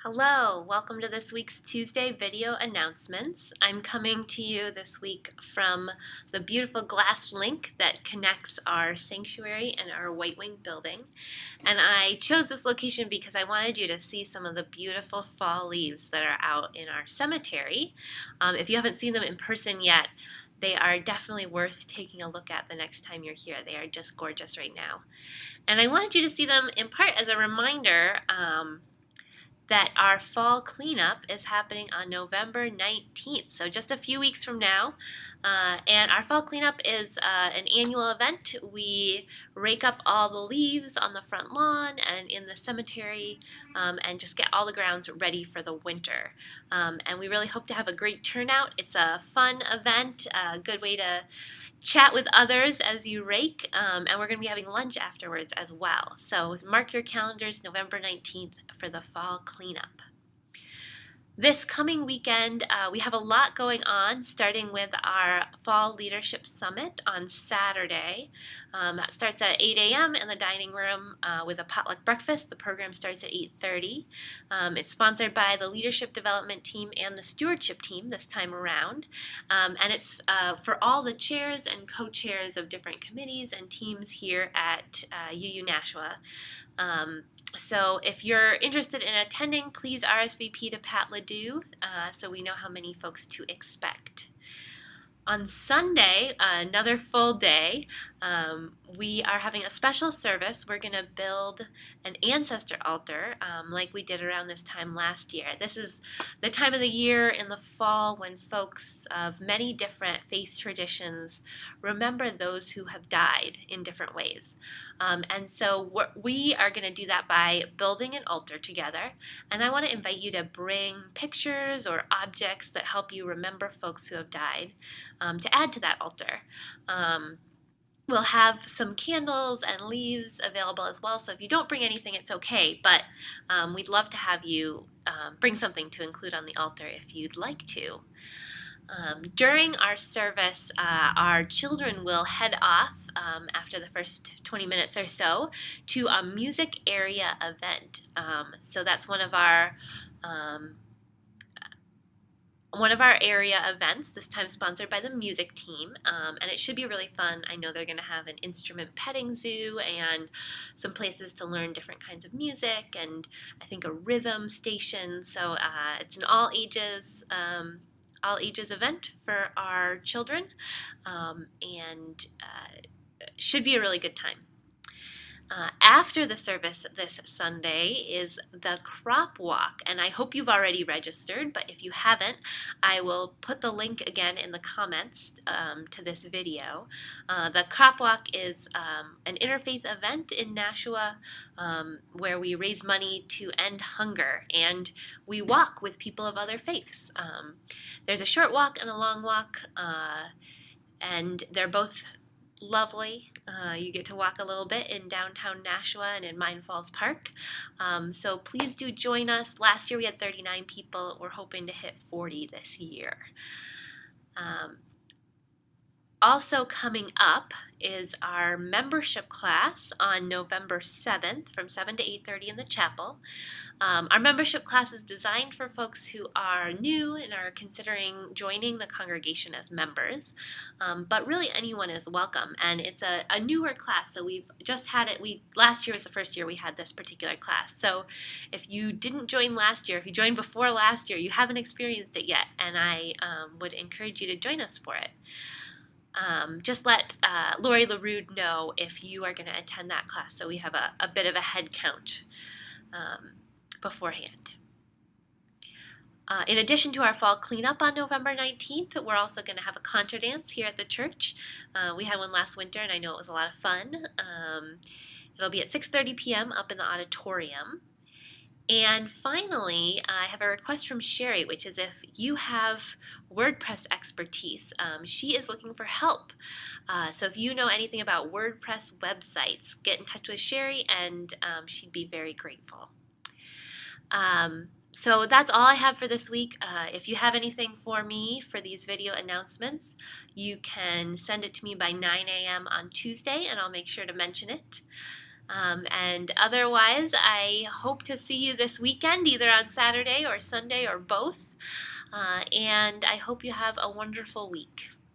Hello, welcome to this week's Tuesday video announcements. I'm coming to you this week from the beautiful glass link that connects our sanctuary and our White Wing building. And I chose this location because I wanted you to see some of the beautiful fall leaves that are out in our cemetery. If you haven't seen them in person yet, they are definitely worth taking a look at the next time you're here. They are just gorgeous right now. And I wanted you to see them in part as a reminder that our fall cleanup is happening on November 19th, so just a few weeks from now. And our fall cleanup is an annual event. We rake up all the leaves on the front lawn and in the cemetery and just get all the grounds ready for the winter. And we really hope to have a great turnout. It's a fun event, a good way to chat with others as you rake, and we're going to be having lunch afterwards as well. So mark your calendars, November 19th for the fall cleanup. This coming weekend, we have a lot going on, starting with our Fall Leadership Summit on Saturday. That starts at 8 a.m. in the dining room with a potluck breakfast. The program starts at 8:30. It's sponsored by the Leadership Development Team and the Stewardship Team this time around. And it's for all the chairs and co-chairs of different committees and teams here at UU Nashua. So if you're interested in attending, please RSVP to Pat Ledoux so we know how many folks to expect. On Sunday, another full day, we are having a special service. We're going to build an Ancestor Altar like we did around this time last year. This is the time of the year in the fall when folks of many different faith traditions remember those who have died in different ways. And so we are going to do that by building an altar together. And I want to invite you to bring pictures or objects that help you remember folks who have died to add to that altar. We'll have some candles and leaves available as well, so if you don't bring anything, it's okay, but we'd love to have you bring something to include on the altar if you'd like to. During our service, our children will head off after the first 20 minutes or so to a music area event. So that's one of our area events, this time sponsored by the music team, and it should be really fun. I know they're going to have an instrument petting zoo and some places to learn different kinds of music, and I think a rhythm station. So it's an all ages event for our children, and should be a really good time. After the service this Sunday is the crop walk, and I hope you've already registered, but if you haven't, I will put the link again in the comments to this video. The crop walk is an interfaith event in Nashua where we raise money to end hunger, and we walk with people of other faiths. There's a short walk and a long walk, and they're both lovely. You get to walk a little bit in downtown Nashua and in Mine Falls Park. So please do join us. Last year we had 39 people. We're hoping to hit 40 this year. Also coming up is our membership class on November 7th from 7 to 8:30 in the chapel. Our membership class is designed for folks who are new and are considering joining the congregation as members, but really anyone is welcome, and it's a newer class, so we've just had it. Last year was the first year we had this particular class, so if you didn't join last year, if you joined before last year, you haven't experienced it yet, and I would encourage you to join us for it. Just let Lori LaRue know if you are going to attend that class, so we have a bit of a head count beforehand. In addition to our fall cleanup on November 19th, we're also going to have a contra dance here at the church. We had one last winter, and I know it was a lot of fun. It'll be at 6:30 p.m. up in the auditorium. And finally, I have a request from Sherry, which is if you have WordPress expertise, she is looking for help. So if you know anything about WordPress websites, get in touch with Sherry, and she'd be very grateful. So that's all I have for this week. If you have anything for me for these video announcements, you can send it to me by 9 a.m. on Tuesday, and I'll make sure to mention it. And otherwise, I hope to see you this weekend, either on Saturday or Sunday or both. And I hope you have a wonderful week.